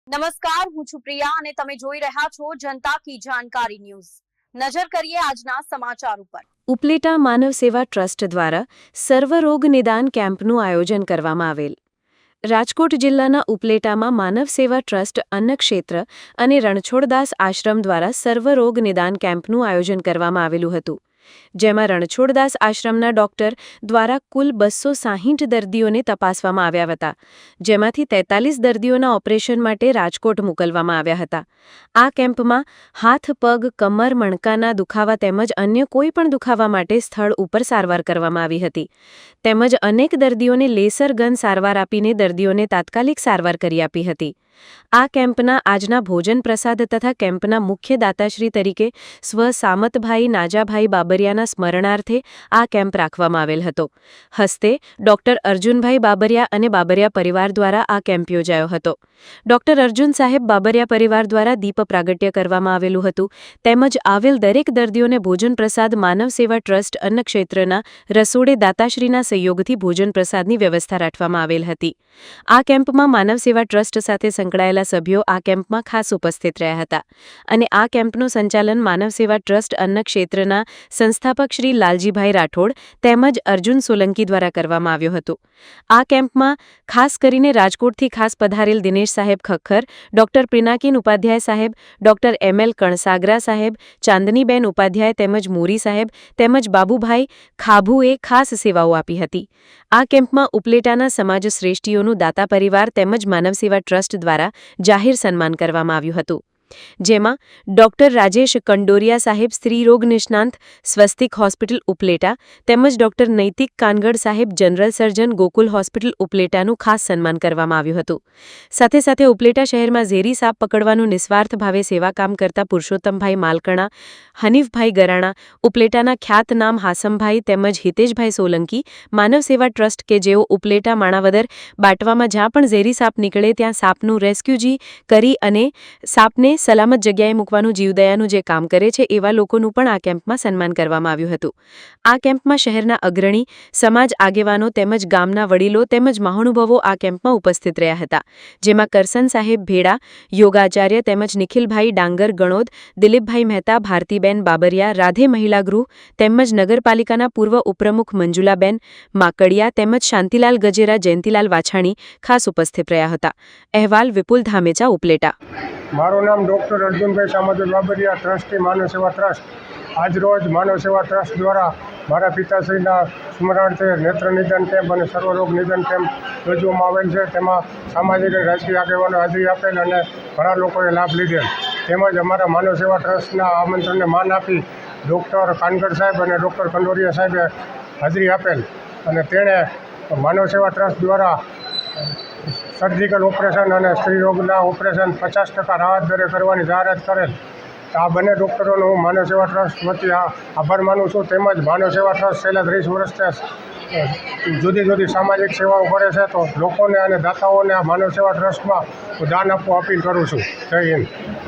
નમસ્કાર, હું છું પ્રિયા અને તમે જોઈ રહ્યા છો જનતા કી જાણકારી ન્યૂઝ। નજર કરીએ આજના સમાચાર ઉપર। ઉપલેટા માનવ સેવા ટ્રસ્ટ દ્વારા સર્વરોગ નિદાન કેમ્પનું આયોજન કરવામાં આવેલ। રાજકોટ જિલ્લાના ઉપલેટામાં માનવ સેવા ટ્રસ્ટ અન્નક્ષેત્ર અને રણછોડદાસ આશ્રમ દ્વારા સર્વરોગ નિદાન કેમ્પનું આયોજન કરવામાં આવેલું હતું, જેમાં રણછોડદાસ આશ્રમના ડોક્ટર દ્વારા કુલ 260 દર્દીઓને તપાસવામાં આવ્યા હતા, જેમાંથી 43 દર્દીઓના ઓપરેશન માટે રાજકોટ મોકલવામાં આવ્યા હતા। આ કેમ્પમાં હાથ, પગ, કમર, મણકાના દુખાવા તેમજ અન્ય કોઈ પણ દુખાવા માટે સ્થળ ઉપર સારવાર કરવામાં આવી હતી, તેમજ અનેક દર્દીઓને લેસર ગન સારવાર આપીને દર્દીઓને તાત્કાલિક સારવાર કરી આપી હતી। આ કેમ્પના આજના ભોજન પ્રસાદ તથા કેમ્પના મુખ્ય દાતાશ્રી તરીકે સ્વ સામતભાઈ નાજાભાઈ બાબરિયાના સ્મરણાર્થે આ કેમ્પ રાખવામાં આવેલ હતો। હસ્તે ડોક્ટર અર્જુનભાઈ બાબરિયા અને બાબરિયા પરિવાર દ્વારા આ કેમ્પ યોજાયો હતો। ડોક્ટર અર્જુન સાહેબ બાબરિયા પરિવાર દ્વારા દીપ પ્રાગટ્ય કરવામાં આવેલું હતું, તેમજ આવેલ દરેક દર્દીઓને ભોજન પ્રસાદ માનવ સેવા ટ્રસ્ટ અન્નક્ષેત્રના રસોડે દાતાશ્રીના સહયોગથી ભોજન પ્રસાદની વ્યવસ્થા રાખવામાં આવેલ હતી। આ કેમ્પમાં માનવ સેવા ટ્રસ્ટ સાથે સંકળાયેલા સભ્યો આ કેમ્પમાં ખાસ ઉપસ્થિત રહ્યા હતા અને આ કેમ્પનું સંચાલન માનવ સેવા ટ્રસ્ટ અન્નક્ષેત્રના સંસ્થાપક શ્રી લાલજીભાઈ રાઠોડ તેમજ અર્જુન સોલંકી દ્વારા કરવામાં આવ્યું હતું। આ કેમ્પમાં ખાસ કરીને રાજકોટથી ખાસ પધારેલ દિનેશ સાહેબ ખખ્ખર, ડોક્ટર પિનાકીન ઉપાધ્યાય સાહેબ, ડોક્ટર એમ.એલ. કણસાગરા સાહેબ, ચાંદનીબેન ઉપાધ્યાય તેમજ મોરી સાહેબ તેમજ બાબુભાઈ ખાભુએ ખાસ સેવાઓ આપી હતી। આ કેમ્પમાં ઉપલેટાના સમાજ શ્રેષ્ઠીઓનું દાતા પરિવાર તેમજ માનવ સેવા ટ્રસ્ટ દ્વારા જાહેર સન્માન કરવામાં આવ્યું હતું, જેમાં ડોક્ટર રાજેશ કંડોરિયા સાહેબ સ્ત્રીરોગ નિષ્ણાંત સ્વસ્તિક હોસ્પિટલ ઉપલેટા તેમજ ડોક્ટર નૈતિક કાનગડ સાહેબ જનરલ સર્જન ગોકુલ હોસ્પિટલ ઉપલેટાનું ખાસ સન્માન કરવામાં આવ્યું હતું। સાથે સાથે ઉપલેટા શહેરમાં ઝેરી સાપ પકડવાનું નિસ્વાર્થ ભાવે સેવા કામ કરતા પુરુષોત્તમભાઈ માલકણા, હનીફભાઈ ગરાણા, ઉપલેટાના ખ્યાતનામ હાસમભાઈ તેમજ હિતેશભાઈ સોલંકી માનવ સેવા ટ્રસ્ટ કે જેઓ ઉપલેટા માણાવદર બાટવામાં જ્યાં પણ ઝેરી સાપ નીકળે ત્યાં સાપનું રેસ્ક્યુજી કરી અને સાપને સલામત જગ્યાએ મૂકવાનું જીવદયાનું જે કામ કરે છે એવા લોકોનું પણ આ કેમ્પમાં સન્માન કરવામાં આવ્યું હતું। આ કેમ્પમાં શહેરના અગ્રણી, સમાજ આગેવાનો તેમજ ગામના વડીલો તેમજ મહાનુભાવો આ કેમ્પમાં ઉપસ્થિત રહ્યા હતા, જેમાં કરસન સાહેબ ભેડા, યોગાચાર્ય તેમજ નિખિલભાઈ ડાંગર ગણોદ, દિલીપભાઈ મહેતા, ભારતીબેન બાબરિયા, રાધે મહિલા ગૃહ તેમજ નગરપાલિકાના પૂર્વ ઉપપ્રમુખ મંજુલાબેન માકડિયા તેમજ શાંતિલાલ ગજેરા, જયંતિલાલ વાછાણી ખાસ ઉપસ્થિત રહ્યા હતા। અહેવાલ વિપુલ ધામેચા, ઉપલેટા। મારું નામ ડૉક્ટર અર્જુનભાઈ સામતભાઈ બાબરિયા, ટ્રસ્ટી માનવ સેવા ટ્રસ્ટ। આજરોજ માનવ સેવા ટ્રસ્ટ દ્વારા મારા પિતાશ્રીના સ્મરણાર્થે નેત્ર નિદાન કેમ્પ અને સર્વરોગ નિદાન કેમ્પ યોજવામાં આવેલ છે। તેમાં સામાજિક અને રાજકીય આગેવાનો હાજરી આપેલ અને ઘણા લોકોએ લાભ લીધેલ, તેમજ અમારા માનવ સેવા ટ્રસ્ટના આમંત્રણને માન આપી ડૉક્ટર કાનગડ સાહેબ અને ડૉક્ટર કંડોરિયા સાહેબે હાજરી આપેલ અને તેણે માનવ સેવા ટ્રસ્ટ દ્વારા સર્જિકલ ઓપરેશન અને સ્ત્રીરોગના ઓપરેશન 50% રાહત દરે કરવાની જાહેરાત કરેલ। આ બંને ડૉક્ટરોનો હું માનવ સેવા ટ્રસ્ટ વતી આભાર માનું છું, તેમજ માનવ સેવા ટ્રસ્ટ છેલ્લા 30 વર્ષથી જુદી જુદી સામાજિક સેવાઓ કરે છે, તો લોકોને અને દાતાઓને આ માનવ સેવા ટ્રસ્ટમાં દાન આપવા અપીલ કરું છું। જય હિન્દ।